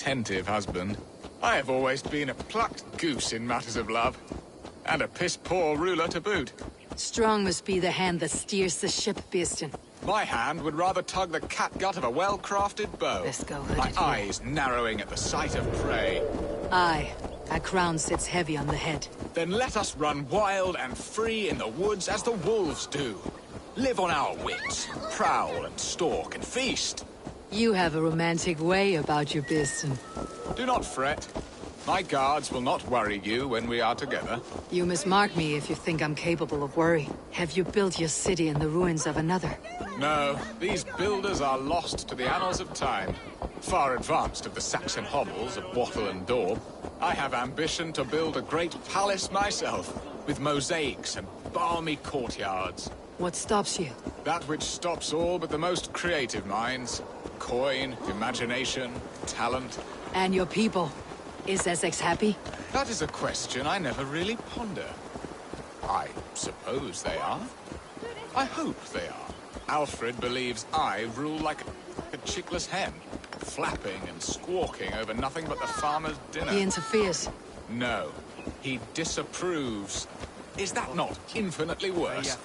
attentive husband. I have always been a plucked goose in matters of love. And a piss-poor ruler to boot. Strong must be the hand that steers the ship, Beeston. My hand would rather tug the catgut of a well-crafted bow. Let's go, My eyes narrowing at the sight of prey. Aye, a crown sits heavy on the head. Then let us run wild and free in the woods as the wolves do. Live on our wits, prowl and stalk and feast. You have a romantic way about you, Beeston. Do not fret. My guards will not worry you when we are together. You must mark me if you think I'm capable of worry. Have you built your city in the ruins of another? No, these builders are lost to the annals of time. Far advanced of the Saxon hovels of Wattle and Daub. I have ambition to build a great palace myself, with mosaics and balmy courtyards. What stops you? That which stops all but the most creative minds. Coin, imagination, talent. And your people? Is Essex happy? That is a question I never really ponder. I suppose they are. I hope they are. Alfred believes I rule like a chickless hen, flapping and squawking over nothing but the farmer's dinner. He interferes. No, he disapproves. Is that not infinitely worse?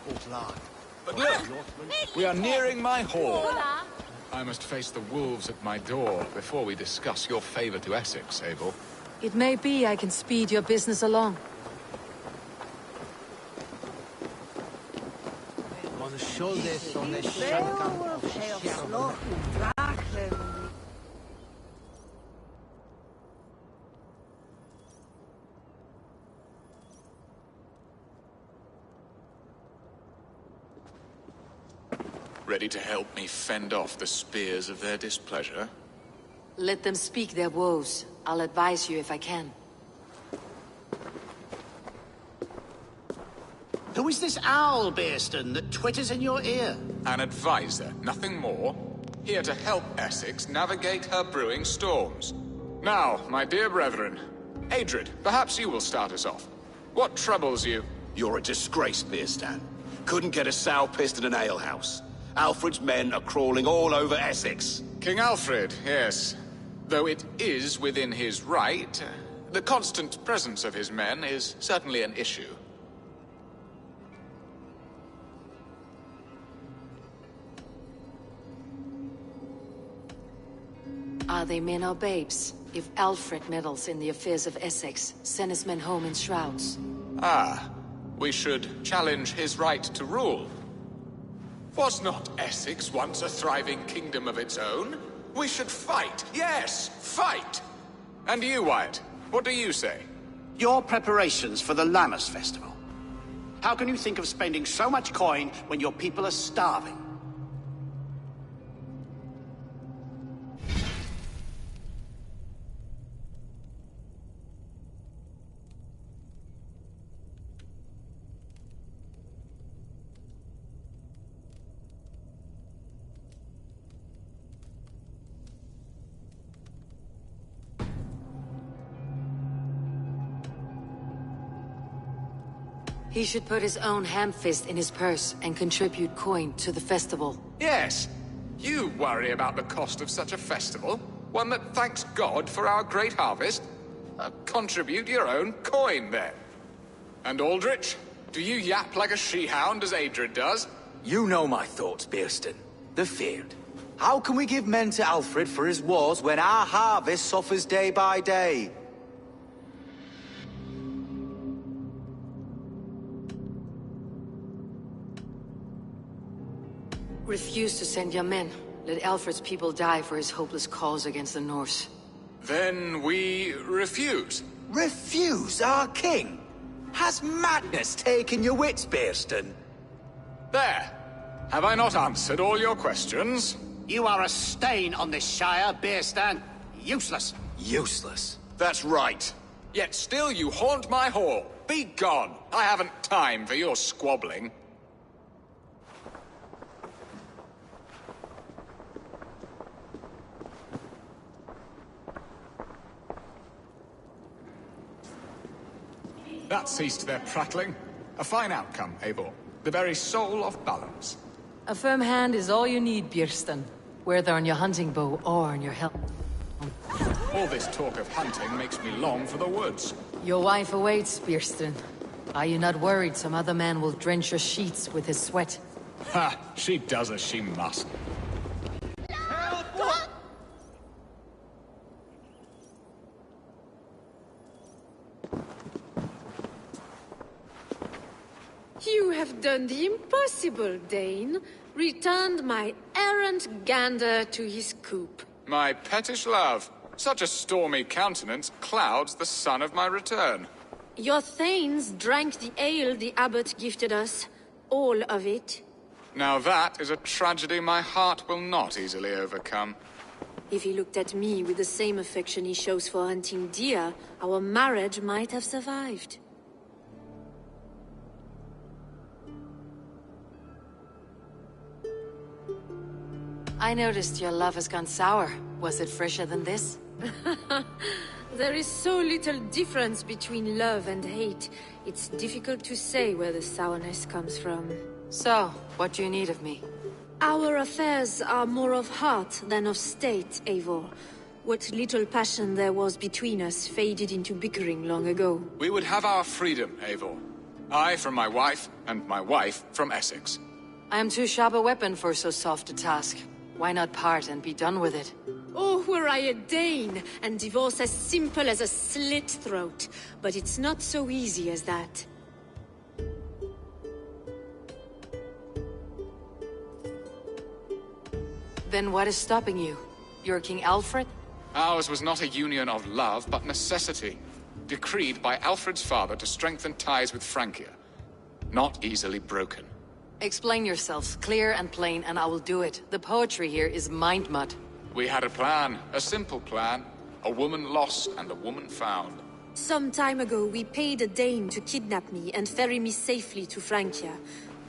But look, we are nearing my hall. I must face the wolves at my door before we discuss your favor to Essex, Abel. It may be I can speed your business along. Ready to help me fend off the spears of their displeasure? Let them speak their woes. I'll advise you if I can. Who is this owl, Beeston, that twitters in your ear? An advisor, nothing more. Here to help Essex navigate her brewing storms. Now, my dear brethren, Adrid, perhaps you will start us off. What troubles you? You're a disgrace, Beerstan. Couldn't get a sow pissed in an alehouse. Alfred's men are crawling all over Essex. King Alfred, yes. Though it is within his right, the constant presence of his men is certainly an issue. Are they men or babes? If Alfred meddles in the affairs of Essex, send his men home in shrouds. Ah, we should challenge his right to rule. Was not Essex once a thriving kingdom of its own? We should fight, yes, fight! And you, Wyatt, what do you say? Your preparations for the Lammas festival. How can you think of spending so much coin when your people are starving? He should put his own ham-fist in his purse and contribute coin to the festival. Yes, you worry about the cost of such a festival, one that thanks God for our great harvest. Contribute your own coin, then. And Aldrich, do you yap like a she-hound as Adrid does? You know my thoughts, Beerston. The feared. How can we give men to Alfred for his wars when our harvest suffers day by day? Refuse to send your men. Let Alfred's people die for his hopeless cause against the Norse. Then we refuse. Refuse our king? Has madness taken your wits, Beerston? There. Have I not answered all your questions? You are a stain on this shire, Beerstan. Useless. Useless. That's right. Yet still you haunt my hall. Be gone. I haven't time for your squabbling. That ceased their prattling. A fine outcome, Eivor. The very soul of balance. A firm hand is all you need, Björnston. Whether on your hunting bow or on your helm. All this talk of hunting makes me long for the woods. Your wife awaits, Bierston. Are you not worried some other man will drench your sheets with his sweat? Ha! She does as she must. You have done the impossible, Dane. Returned my errant gander to his coop. My pettish love. Such a stormy countenance clouds the sun of my return. Your thanes drank the ale the abbot gifted us. All of it. Now that is a tragedy my heart will not easily overcome. If he looked at me with the same affection he shows for hunting deer, our marriage might have survived. I noticed your love has gone sour. Was it fresher than this? There is so little difference between love and hate. It's difficult to say where the sourness comes from. So, what do you need of me? Our affairs are more of heart than of state, Eivor. What little passion there was between us faded into bickering long ago. We would have our freedom, Eivor. I from my wife, and my wife from Essex. I am too sharp a weapon for so soft a task. Why not part and be done with it? Oh, were I a Dane, and divorce as simple as a slit throat. But it's not so easy as that. Then what is stopping you? You're King Alfred? Ours was not a union of love, but necessity. Decreed by Alfred's father to strengthen ties with Francia. Not easily broken. Explain yourselves, clear and plain, and I will do it. The poetry here is mind mud. We had a plan, a simple plan. A woman lost and a woman found. Some time ago, we paid a Dane to kidnap me and ferry me safely to Francia.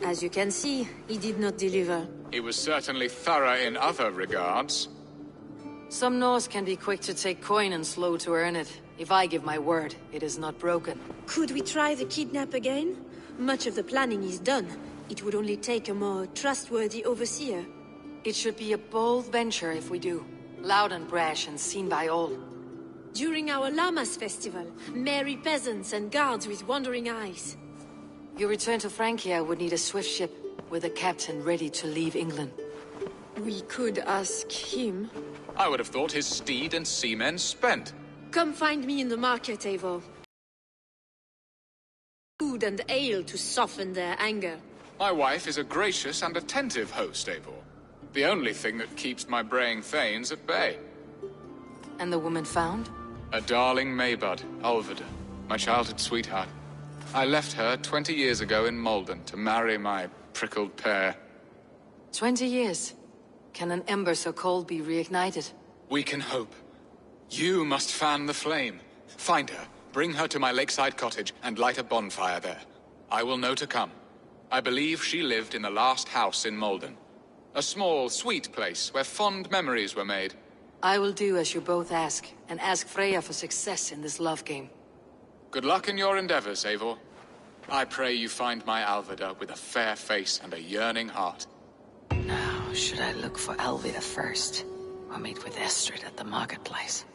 As you can see, he did not deliver. He was certainly thorough in other regards. Some Norse can be quick to take coin and slow to earn it. If I give my word, it is not broken. Could we try the kidnap again? Much of the planning is done. It would only take a more trustworthy overseer. It should be a bold venture if we do. Loud and brash and seen by all. During our Llamas festival, merry peasants and guards with wandering eyes. Your return to Francia would need a swift ship, with a captain ready to leave England. We could ask him. I would have thought his steed and seamen spent. Come find me in the market, Eivor. Food and ale to soften their anger. My wife is a gracious and attentive host, Eivor. The only thing that keeps my braying thanes at bay. And the woman found? A darling Maybud, Alvida, my childhood sweetheart. I left her 20 years ago in Malden to marry my prickled pear. 20 years. Can an ember so cold be reignited? We can hope. You must fan the flame. Find her, bring her to my lakeside cottage, and light a bonfire there. I will know to come. I believe she lived in the last house in Malden. A small, sweet place where fond memories were made. I will do as you both ask, and ask Freya for success in this love game. Good luck in your endeavors, Eivor. I pray you find my Alvida with a fair face and a yearning heart. Now, should I look for Alvida first, or meet with Estrid at the marketplace?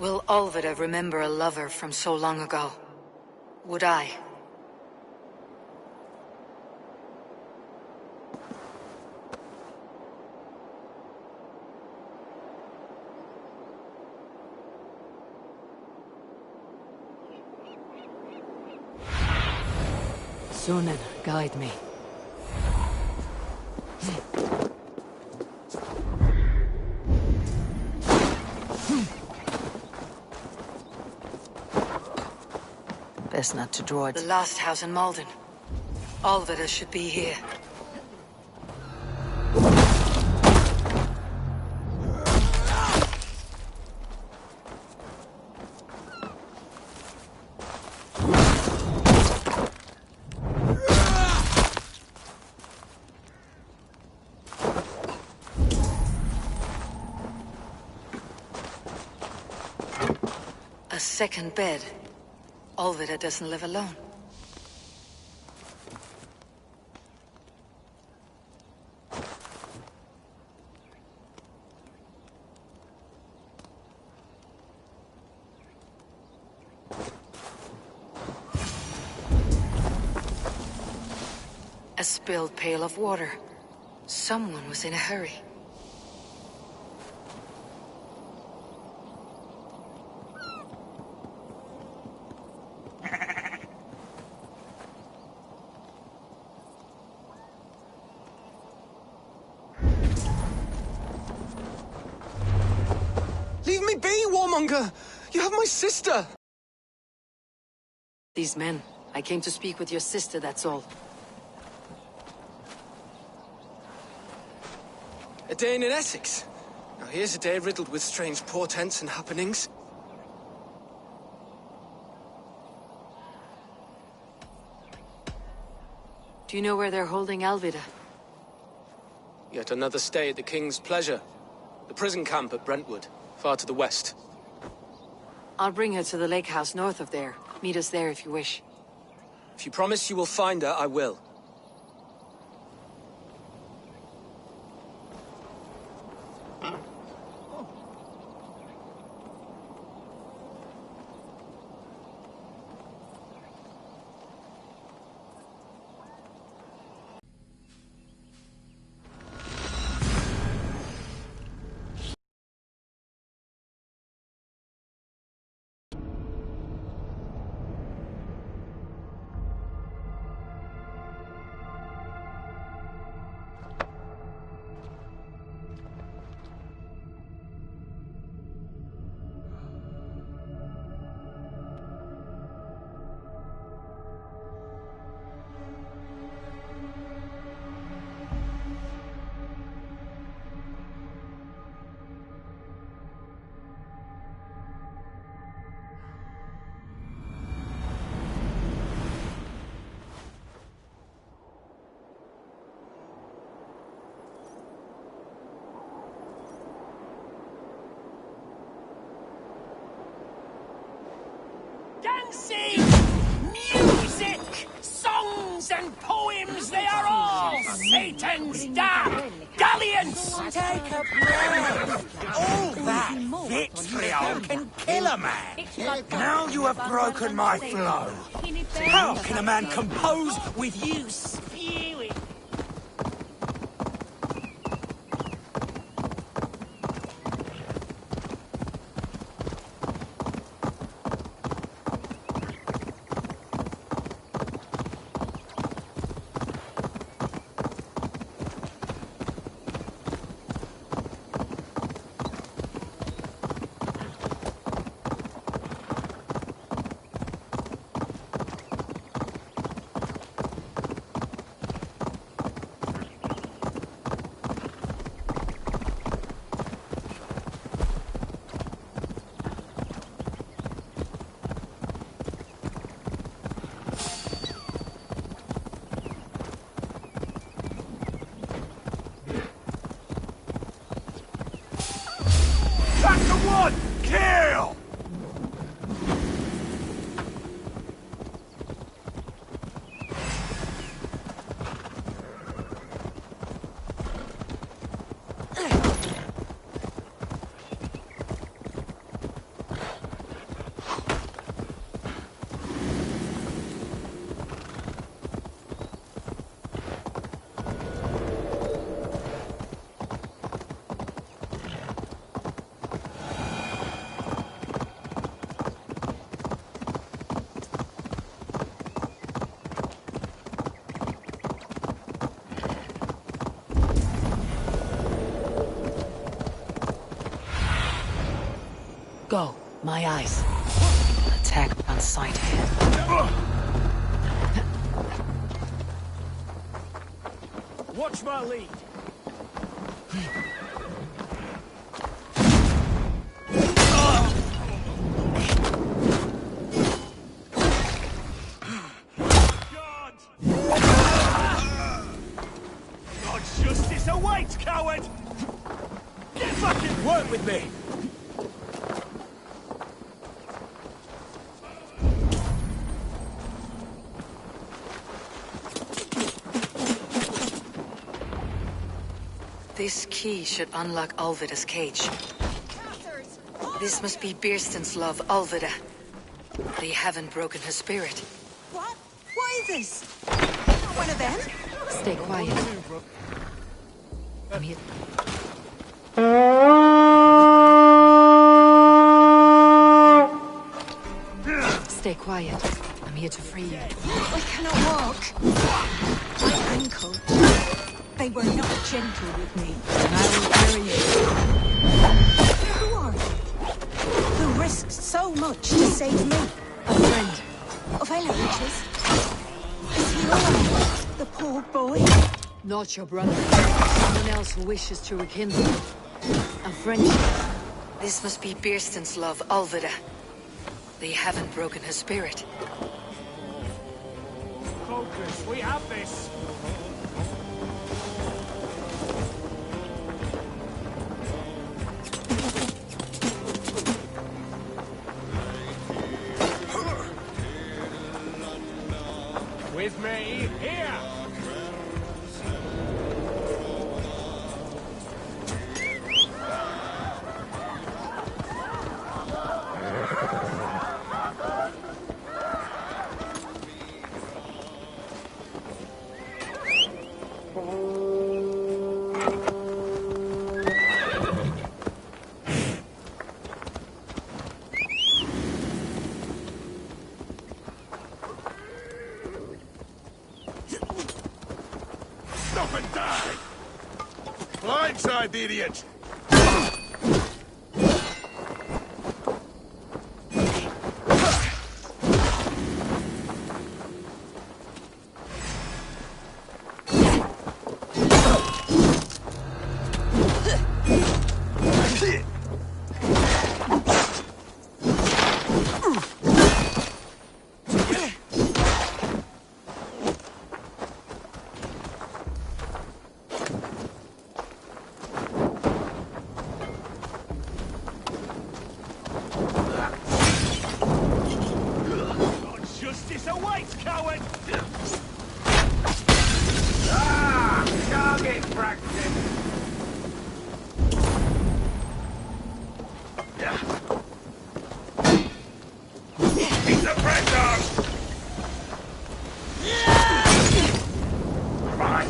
Will Olvida remember a lover from so long ago? Would I? Sunan, guide me. Best not to draw it. The last house in Malden. Olvida should be here. A second bed. Olvida doesn't live alone. A spilled pail of water. Someone was in a hurry. Leave me be, warmonger! You have my sister! These men. I came to speak with your sister, that's all. A day in Essex. Now here's a day riddled with strange portents and happenings. Do you know where they're holding Alvida? Yet another stay at the King's pleasure. The prison camp at Brentwood, far to the west. I'll bring her to the lake house north of there. Meet us there if you wish. If you promise you will find her, I will. Dancing! Music! Songs and poems, they are all Satan's damn dalliance! Take a breath! All that vitriol can kill a man! Now you have broken my flow! How can a man compose with you spewing? Go, my eyes. Attack on sight. Watch my lead. God's justice awaits, coward! Get back and work with me! This key should unlock Alvida's cage. This must be Birston's love, Alvida. They haven't broken her spirit. What? What is this? Not one of them? Stay quiet. I'm here. Stay quiet. I'm here to free you. I cannot walk. My ankle. They were not gentle with me. And I will carry you. Who are you? Who risked so much to save me? A friend. Of Elrich's? Is he alive? The poor boy? Not your brother. Someone else who wishes to rekindle. A friendship. This must be Birston's love, Alvida. They haven't broken her spirit. Focus, we have this! With me, here! Stop and die! Blindside the idiot! Justice awaits, coward! Target practice! He's a friend dog! Right!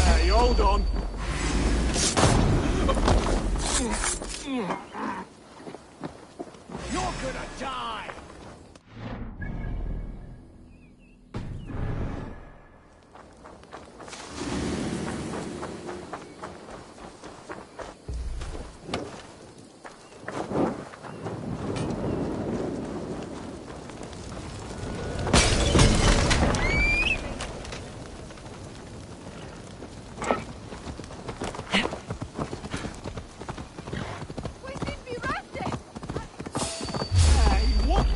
Hey, hold on. You're gonna die! Hey, what?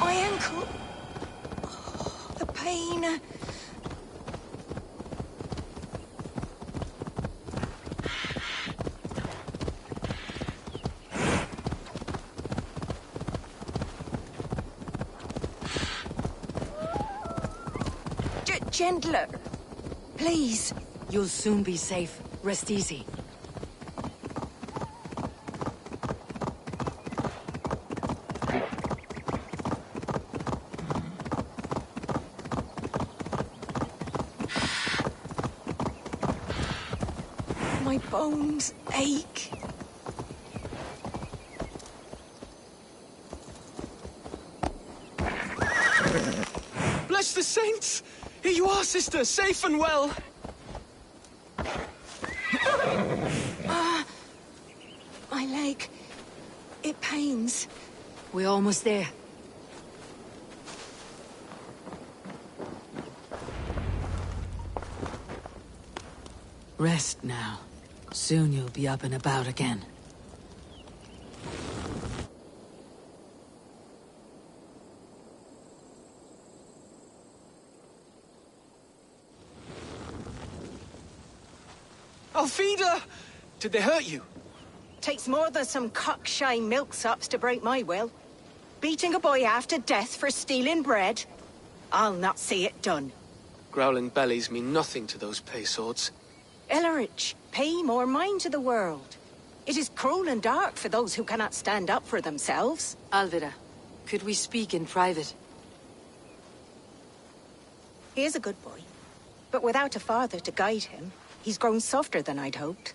My ankle. Oh, the pain. Gentler. Please. You'll soon be safe. Rest easy. bones ache. Bless the saints! Here you are, sister, safe and well. My leg. It pains. We're almost there. Rest now. Soon you'll be up and about again. Alfida! Did they hurt you? Takes more than some cockshy milksops to break my will. Beating a boy half to death for stealing bread? I'll not see it done. Growling bellies mean nothing to those pay swords. Ellerich, pay more mind to the world. It is cruel and dark for those who cannot stand up for themselves. Alvida, could we speak in private? He is a good boy, but without a father to guide him, he's grown softer than I'd hoped.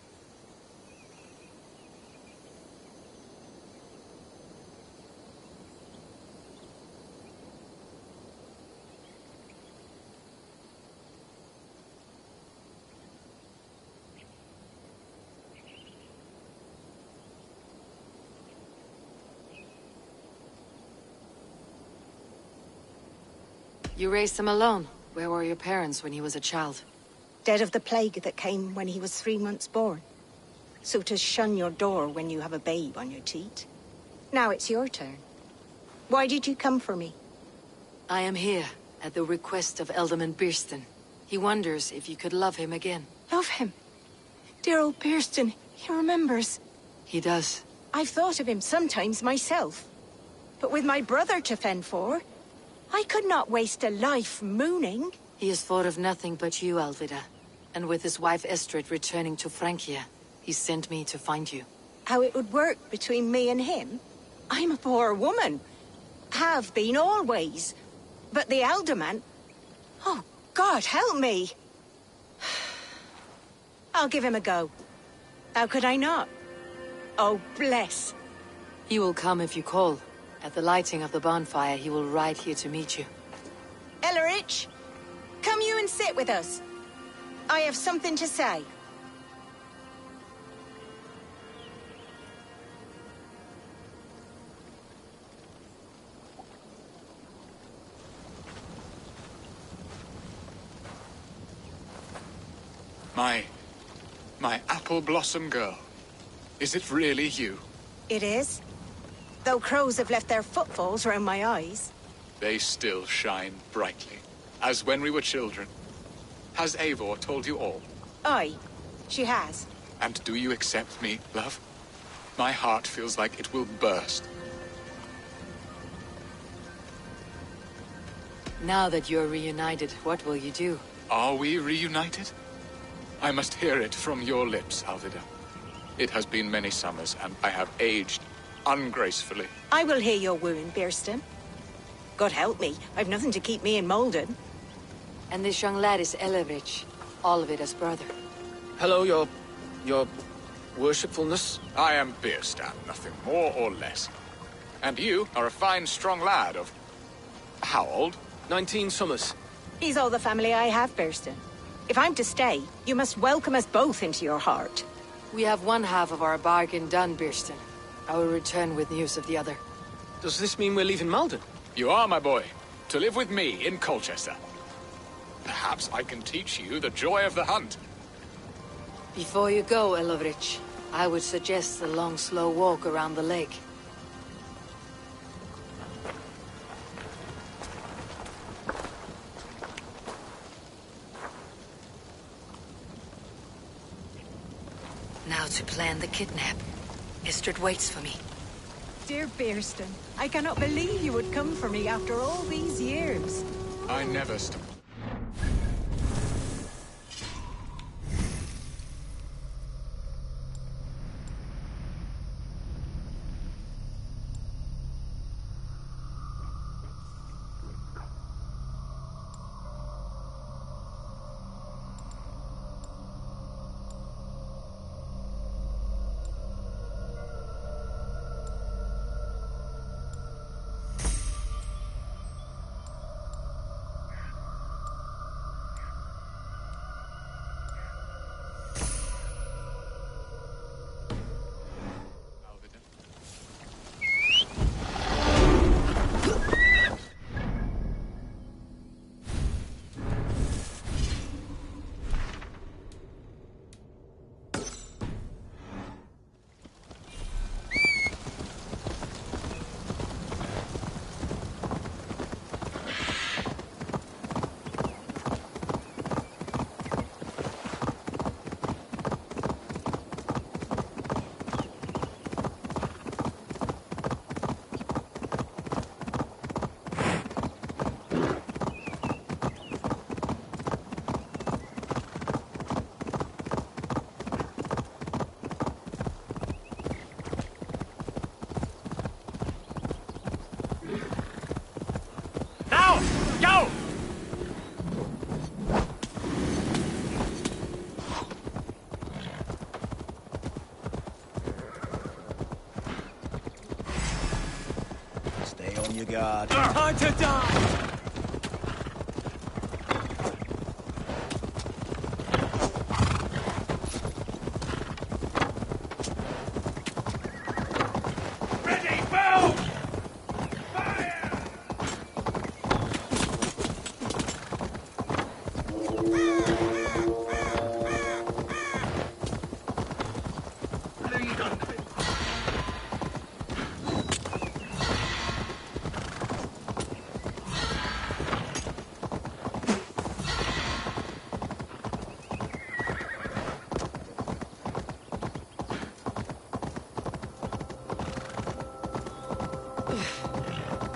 You raised him alone. Where were your parents when he was a child? Dead of the plague that came when he was 3 months born. So to shun your door when you have a babe on your teat. Now it's your turn. Why did you come for me? I am here, at the request of Alderman Birston. He wonders if you could love him again. Love him? Dear old Birston, he remembers. He does. I've thought of him sometimes myself. But with my brother to fend for, I could not waste a life mooning. He has thought of nothing but you, Alvida. And with his wife Estrid returning to Francia, he sent me to find you. How it would work between me and him? I'm a poor woman. Have been always. But the alderman... Oh, God, help me! I'll give him a go. How could I not? Oh, bless. He will come if you call. At the lighting of the bonfire, he will ride here to meet you. Ellerich, come you and sit with us. I have something to say. My apple blossom girl. Is it really you? It is. Though crows have left their footfalls round my eyes. They still shine brightly, as when we were children. Has Eivor told you all? Aye, she has. And do you accept me, love? My heart feels like it will burst. Now that you're reunited, what will you do? Are we reunited? I must hear it from your lips, Alvida. It has been many summers, and I have aged ungracefully. I will hear your wound, Birston. God help me, I've nothing to keep me in Malden. And this young lad is Ellerich, Alvida's brother. Hello, your worshipfulness. I am Birstan, nothing more or less. And you are a fine, strong lad of... how old? 19 summers. He's all the family I have, Birston. If I'm to stay, you must welcome us both into your heart. We have one half of our bargain done, Birston. I will return with news of the other. Does this mean we're leaving Malden? You are, my boy, to live with me in Colchester. Perhaps I can teach you the joy of the hunt. Before you go, Ellerich, I would suggest a long, slow walk around the lake. Now to plan the kidnap. Istrid waits for me. Dear Birston, I cannot believe you would come for me after all these years. I never stop. God. Time to die!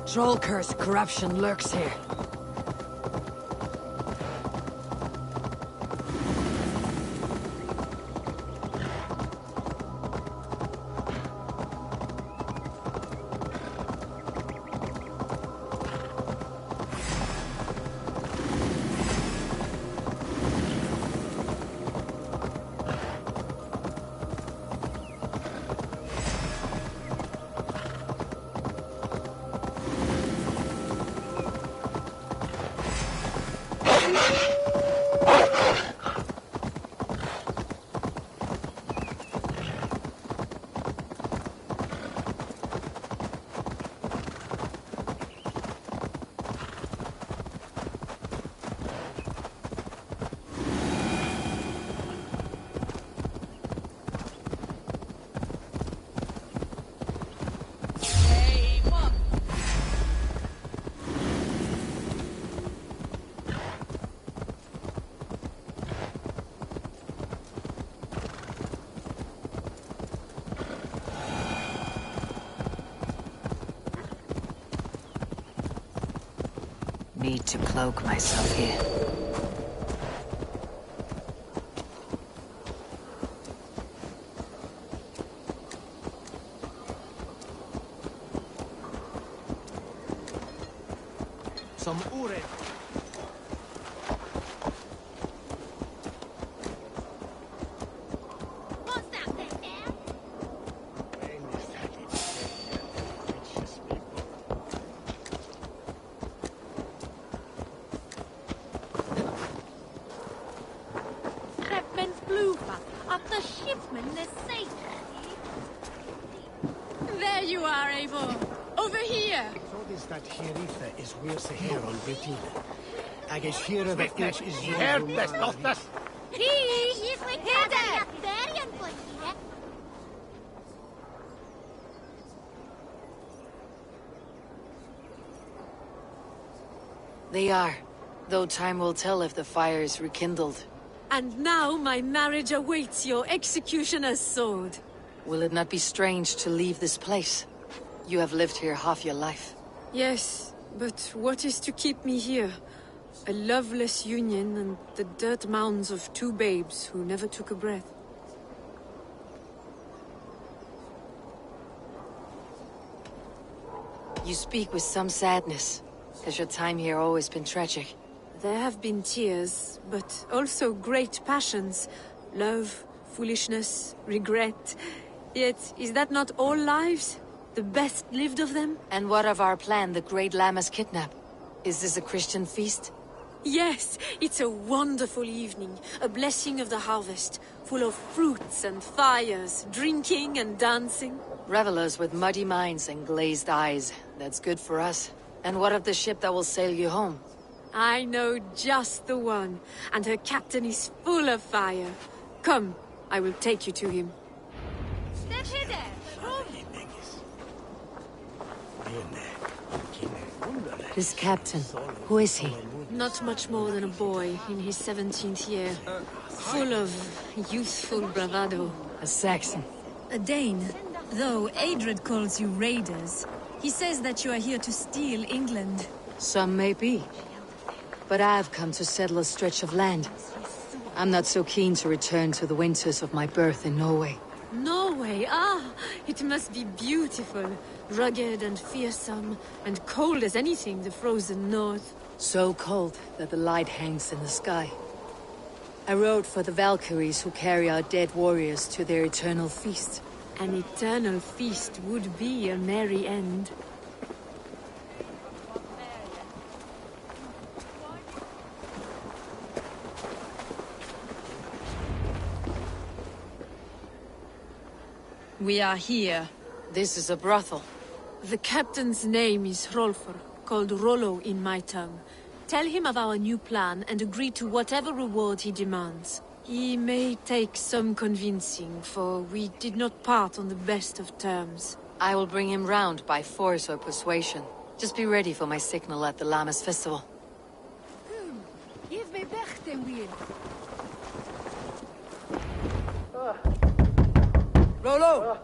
Troll-cursed corruption lurks here. Need to cloak myself here. Some ure. There you are, Eivor. Over here. That Herifa is where the hair on Betty. I guess here the which is your Hertes, dothas! They are, though time will tell if the fire is rekindled. And now my marriage awaits your executioner's sword. Will it not be strange to leave this place? You have lived here half your life. Yes, but what is to keep me here? A loveless union and the dirt mounds of two babes who never took a breath. You speak with some sadness. Has your time here always been tragic? There have been tears, but also great passions. Love, foolishness, regret. Yet, is that not all lives? The best lived of them? And what of our plan, the Great Lammas kidnap? Is this a Christian feast? Yes, it's a wonderful evening. A blessing of the harvest, full of fruits and fires, drinking and dancing. Revelers with muddy minds and glazed eyes. That's good for us. And what of the ship that will sail you home? I know just the one, and her captain is full of fire. Come, I will take you to him. This captain, who is he? Not much more than a boy in his 17th year. Full of youthful bravado. A Saxon. A Dane. Though Adred calls you raiders, he says that you are here to steal England. Some may be. But I've come to settle a stretch of land. I'm not so keen to return to the winters of my birth in Norway. Norway, it must be beautiful. Rugged and fearsome, and cold as anything the frozen north. So cold that the light hangs in the sky. I rode for the Valkyries who carry our dead warriors to their eternal feast. An eternal feast would be a merry end. We are here. This is a brothel. The captain's name is Rolfer, called Rollo in my tongue. Tell him of our new plan and agree to whatever reward he demands. He may take some convincing, for we did not part on the best of terms. I will bring him round by force or persuasion. Just be ready for my signal at the Lammas festival. Give me back the wheel. Rollo!